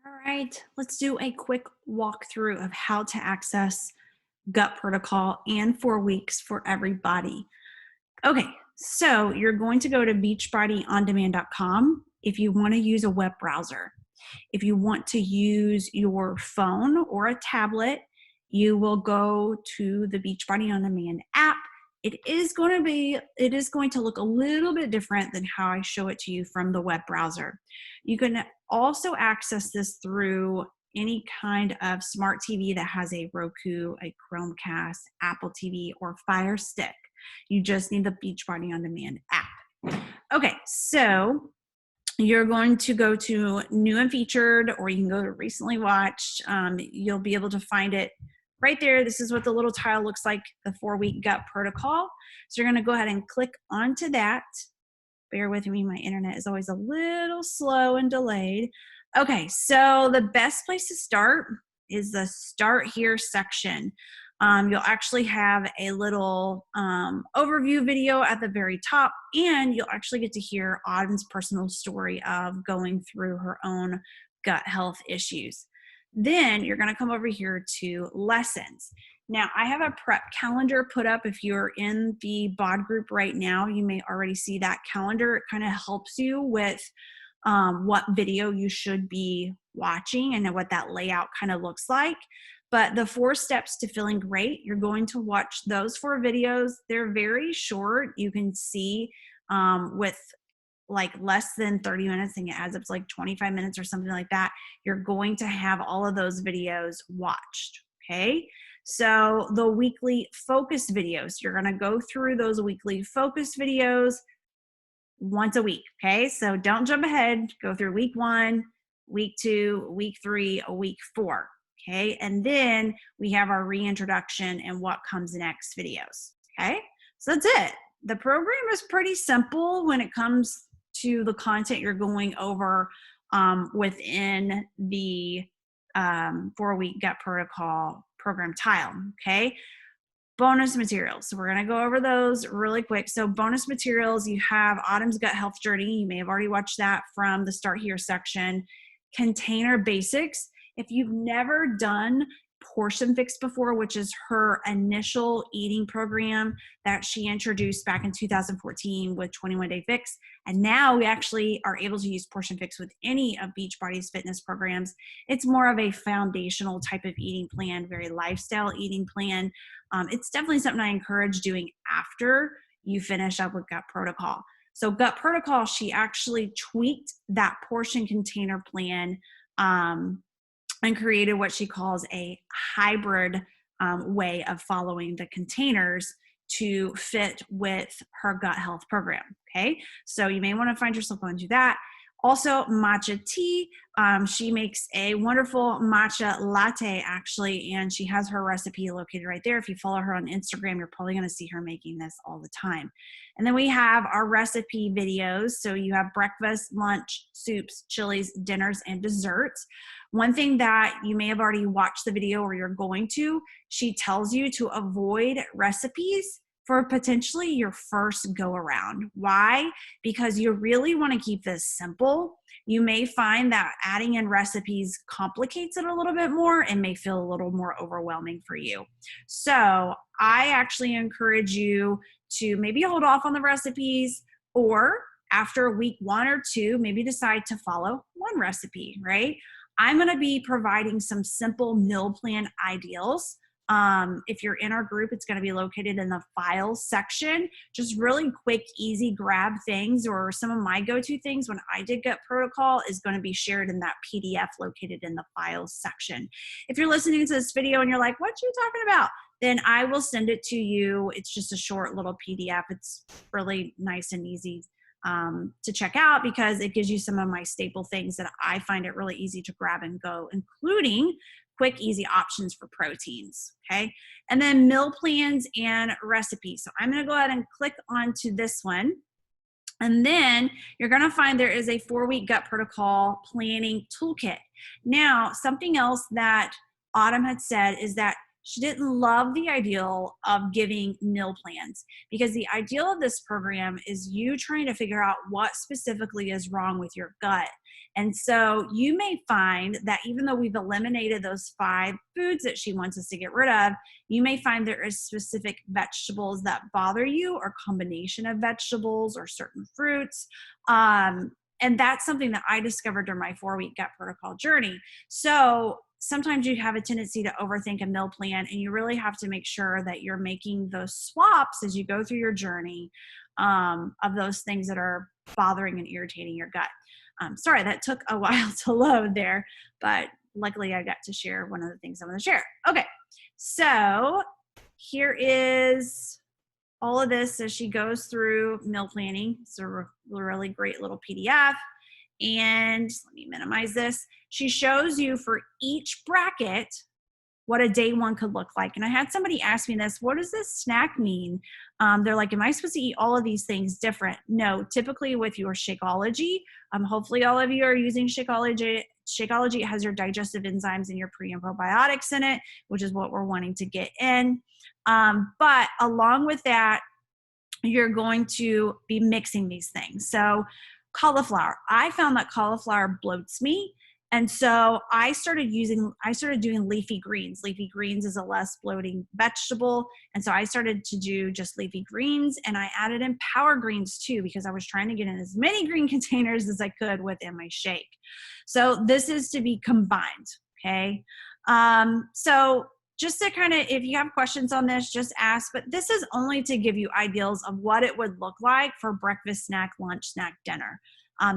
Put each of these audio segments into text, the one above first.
All right, let's do a quick walkthrough of how to access Gut Protocol and 4 weeks for everybody. Okay, so you're going to go to beachbodyondemand.com if you want to use a web browser. If you want to use your phone or a tablet, you will go to the Beachbody On Demand app. It is going to look a little bit different than how I show it to you from the web browser. You can also access this through any kind of smart TV that has a Roku, a Chromecast, Apple TV, or Fire Stick. You just need the Beachbody On Demand app. Okay, so you're going to go to new and featured, or you can go to recently watched. You'll be able to find it right there. This is what the little tile looks like, the 4-week gut protocol. So you're going to go ahead and click onto that. Bear with me, my internet is always a little slow and delayed. Okay, so the best place to start is the Start Here section. You'll actually have a little overview video at the very top, and you'll actually get to hear Autumn's personal story of going through her own gut health issues. Then you're going to come over here to lessons. Now, I have a prep calendar put up. If you're in the BOD group right now, you may already see that calendar. It kind of helps you with what video you should be watching and what that layout kind of looks like. But the 4 steps to feeling great, you're going to watch those 4 videos. They're very short. You can see with like less than 30 minutes, I think it adds up to like 25 minutes or something like that. You're going to have all of those videos watched, okay? So the weekly focus videos, you're gonna go through those weekly focus videos once a week, okay? So don't jump ahead, go through week 1, week 2, week 3, week 4, okay? And then we have our reintroduction and what comes next videos, okay? So that's it. The program is pretty simple when it comes to the content you're going over within the 4-week gut protocol program tile, okay? Bonus materials. So we're going to go over those really quick. So bonus materials, you have Autumn's Gut Health Journey. You may have already watched that from the Start Here section. Container Basics. If you've never done Portion Fix before, which is her initial eating program that she introduced back in 2014 with 21 Day Fix. And now we actually are able to use Portion Fix with any of Beachbody's fitness programs. It's more of a foundational type of eating plan, very lifestyle eating plan. It's definitely something I encourage doing after you finish up with Gut Protocol. So Gut Protocol, she actually tweaked that portion container plan and created what she calls a hybrid way of following the containers to fit with her gut health program, okay? So you may want to find yourself going to that. Also, matcha tea. She makes a wonderful matcha latte, actually, and she has her recipe located right there. If you follow her on Instagram, you're probably going to see her making this all the time. And then we have our recipe videos. So you have breakfast, lunch, soups, chilies, dinners, and desserts. One thing that you may have already watched the video or you're going to, she tells you to avoid recipes for potentially your first go around. Why? Because you really want to keep this simple. You may find that adding in recipes complicates it a little bit more and may feel a little more overwhelming for you. So I actually encourage you to maybe hold off on the recipes, or after week 1 or 2, maybe decide to follow one recipe, right? I'm going to be providing some simple meal plan ideals. If you're in our group, it's going to be located in the files section. Just really quick, easy grab things, or some of my go-to things when I did Gut Protocol is going to be shared in that PDF located in the files section. If you're listening to this video and you're like, what you talking about? Then I will send it to you. It's just a short little PDF. It's really nice and easy to check out because it gives you some of my staple things that I find it really easy to grab and go, including quick, easy options for proteins, okay? And then meal plans and recipes. So I'm gonna go ahead and click onto this one. And then you're gonna find there is a 4-week gut protocol planning toolkit. Now, something else that Autumn had said is that she didn't love the ideal of giving meal plans, because the ideal of this program is you trying to figure out what specifically is wrong with your gut. And so you may find that even though we've eliminated those 5 foods that she wants us to get rid of, you may find there is specific vegetables that bother you, or combination of vegetables or certain fruits. And that's something that I discovered during my 4-week gut protocol journey. So sometimes you have a tendency to overthink a meal plan, and you really have to make sure that you're making those swaps as you go through your journey of those things that are bothering and irritating your gut. Sorry, that took a while to load there, but luckily I got to share one of the things I want to share. Okay, so here is all of this as she goes through meal planning. It's a really great little PDF. And let me minimize this. She shows you for each bracket what a day 1 could look like. And I had somebody ask me this: what does this snack mean? They're like, am I supposed to eat all of these things different? No, typically with your Shakeology, hopefully all of you are using Shakeology. Shakeology has your digestive enzymes and your pre and probiotics in it, which is what we're wanting to get in. But along with that, you're going to be mixing these things. So cauliflower, I found that cauliflower bloats me. And so I started doing leafy greens. Leafy greens is a less bloating vegetable. And so I started to do just leafy greens, and I added in power greens too, because I was trying to get in as many green containers as I could within my shake. So this is to be combined. Okay. So just to kind of, if you have questions on this, just ask, but this is only to give you ideals of what it would look like for breakfast, snack, lunch, snack, dinner.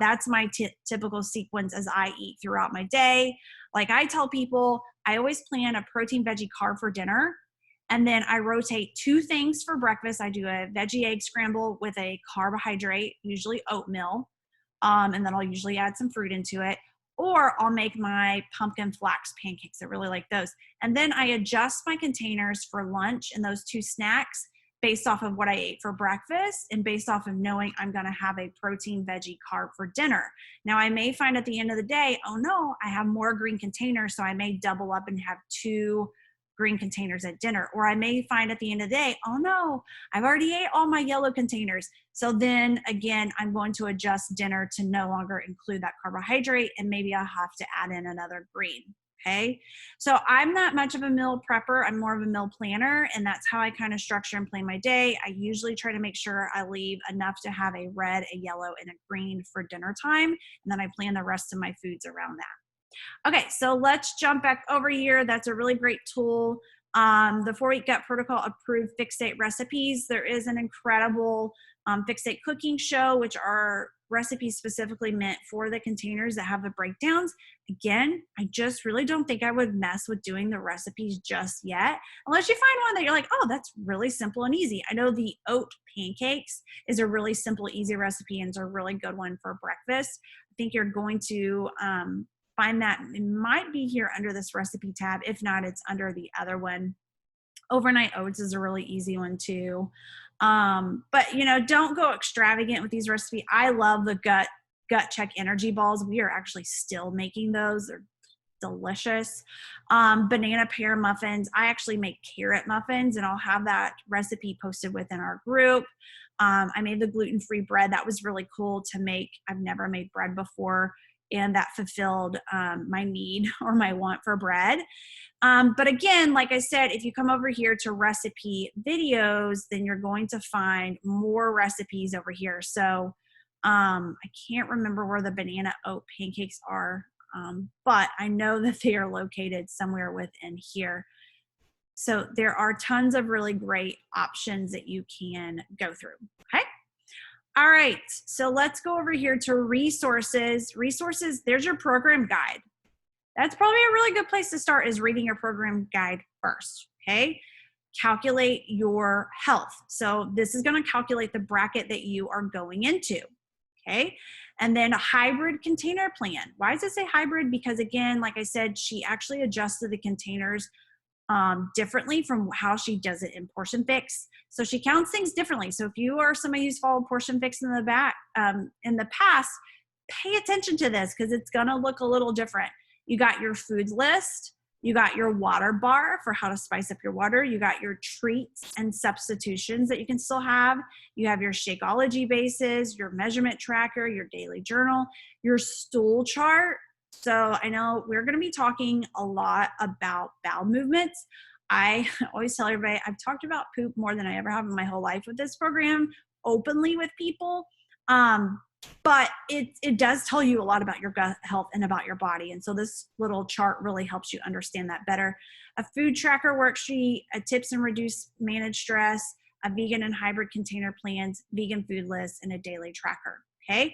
That's my typical sequence as I eat throughout my day. Like I tell people, I always plan a protein, veggie, carb for dinner. And then I rotate 2 things for breakfast. I do a veggie egg scramble with a carbohydrate, usually oatmeal. And then I'll usually add some fruit into it. Or I'll make my pumpkin flax pancakes. I really like those. And then I adjust my containers for lunch and those 2 snacks based off of what I ate for breakfast, and based off of knowing I'm going to have a protein, veggie, carb for dinner. Now I may find at the end of the day, oh no, I have more green containers, so I may double up and have 2 green containers at dinner. Or I may find at the end of the day, oh no, I've already ate all my yellow containers. So then again, I'm going to adjust dinner to no longer include that carbohydrate, and maybe I'll have to add in another green. Okay. So I'm not much of a meal prepper. I'm more of a meal planner, and that's how I kind of structure and plan my day. I usually try to make sure I leave enough to have a red, a yellow, and a green for dinner time. And then I plan the rest of my foods around that. Okay, so let's jump back over here. That's a really great tool. The 4-week gut protocol approved fixate recipes. There is an incredible fixate cooking show, which are recipes specifically meant for the containers that have the breakdowns. Again, I just really don't think I would mess with doing the recipes just yet, unless you find one that you're like, oh, that's really simple and easy. I know the oat pancakes is a really simple, easy recipe, and it's a really good one for breakfast. I think you're going to find that it might be here under this recipe tab. If not, it's under the other one. Overnight oats is a really easy one too. But don't go extravagant with these recipes. I love the gut check energy balls. We are actually still making those. They're delicious. Banana pear muffins. I actually make carrot muffins, and I'll have that recipe posted within our group. I made the gluten-free bread. That was really cool to make. I've never made bread before, and that fulfilled my need or my want for bread. But again, like I said, if you come over here to recipe videos, then you're going to find more recipes over here. So I can't remember where the banana oat pancakes are, but I know that they are located somewhere within here. So there are tons of really great options that you can go through. Okay. All right, so let's go over here to resources. Resources, there's your program guide. That's probably a really good place to start, is reading your program guide first, okay? Calculate your health. So this is gonna calculate the bracket that you are going into, okay? And then a hybrid container plan. Why does it say hybrid? Because again, like I said, she actually adjusted the containers differently from how she does it in Portion Fix. So she counts things differently. So if you are somebody who's followed Portion Fix in the past, pay attention to this, because it's going to look a little different. You got your foods list, You got your water bar for how to spice up your water. You got your treats and substitutions that you can still have. You have your Shakeology bases, your measurement tracker, your daily journal, your stool chart. So I know we're going to be talking a lot about bowel movements. I always tell everybody I've talked about poop more than I ever have in my whole life with this program openly with people. But it does tell you a lot about your gut health and about your body. And so this little chart really helps you understand that better. A food tracker worksheet, a tips and reduce manage stress, a vegan and hybrid container plans, vegan food list, and a daily tracker. Okay.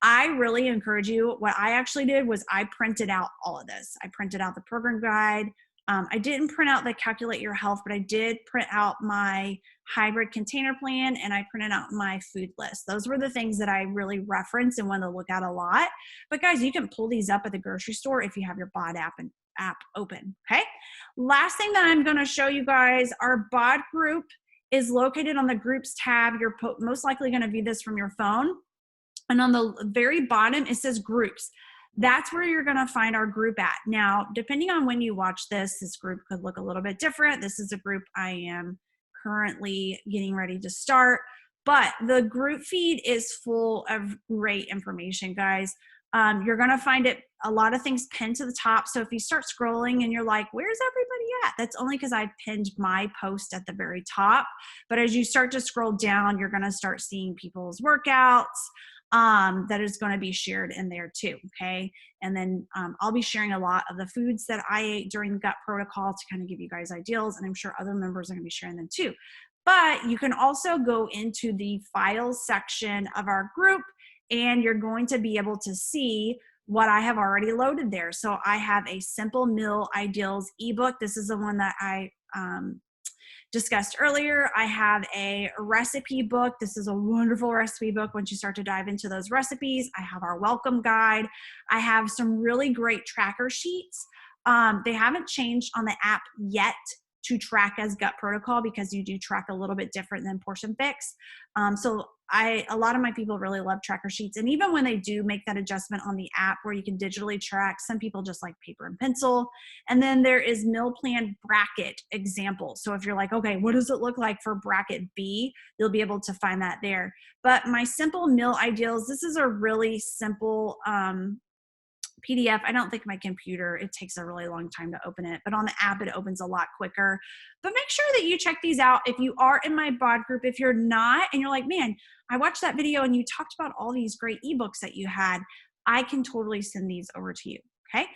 I really encourage you. What I actually did was I printed out all of this. I printed out the program guide. I didn't print out the calculate your health, but I did print out my hybrid container plan and I printed out my food list. Those were the things that I really reference and want to look at a lot. But guys, you can pull these up at the grocery store if you have your BOD app open. Okay. Last thing that I'm going to show you guys, our BOD group is located on the groups tab. You're most likely going to view this from your phone. And on the very bottom, it says groups. That's where you're going to find our group at. Now, depending on when you watch this group could look a little bit different. This is a group I am currently getting ready to start, but the group feed is full of great information, guys. You're going to find it, a lot of things pinned to the top. So if you start scrolling and you're like, where's everybody at? That's only because I pinned my post at the very top. But as you start to scroll down, you're going to start seeing people's workouts. That is going to be shared in there too. Okay. And then I'll be sharing a lot of the foods that I ate during the gut protocol to kind of give you guys ideas. And I'm sure other members are going to be sharing them too. But you can also go into the files section of our group and you're going to be able to see what I have already loaded there. So I have a simple meal ideals ebook. This is the one that I discussed earlier. I have a recipe book. This is a wonderful recipe book once you start to dive into those recipes. I have our welcome guide. I have some really great tracker sheets. They haven't changed on the app yet to track as gut protocol because you do track a little bit different than portion fix. So a lot of my people really love tracker sheets. And even when they do make that adjustment on the app where you can digitally track, some people just like paper and pencil. And then there is meal plan bracket example. So if you're like, okay, what does it look like for bracket B? You'll be able to find that there. But my simple meal ideals, this is a really simple PDF. I don't think my computer, it takes a really long time to open it, but on the app, it opens a lot quicker. But make sure that you check these out if you are in my BOD group. If you're not, and you're like, man, I watched that video and you talked about all these great ebooks that you had, I can totally send these over to you. Okay.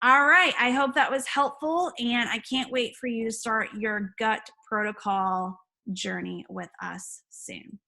All right. I hope that was helpful. And I can't wait for you to start your gut protocol journey with us soon.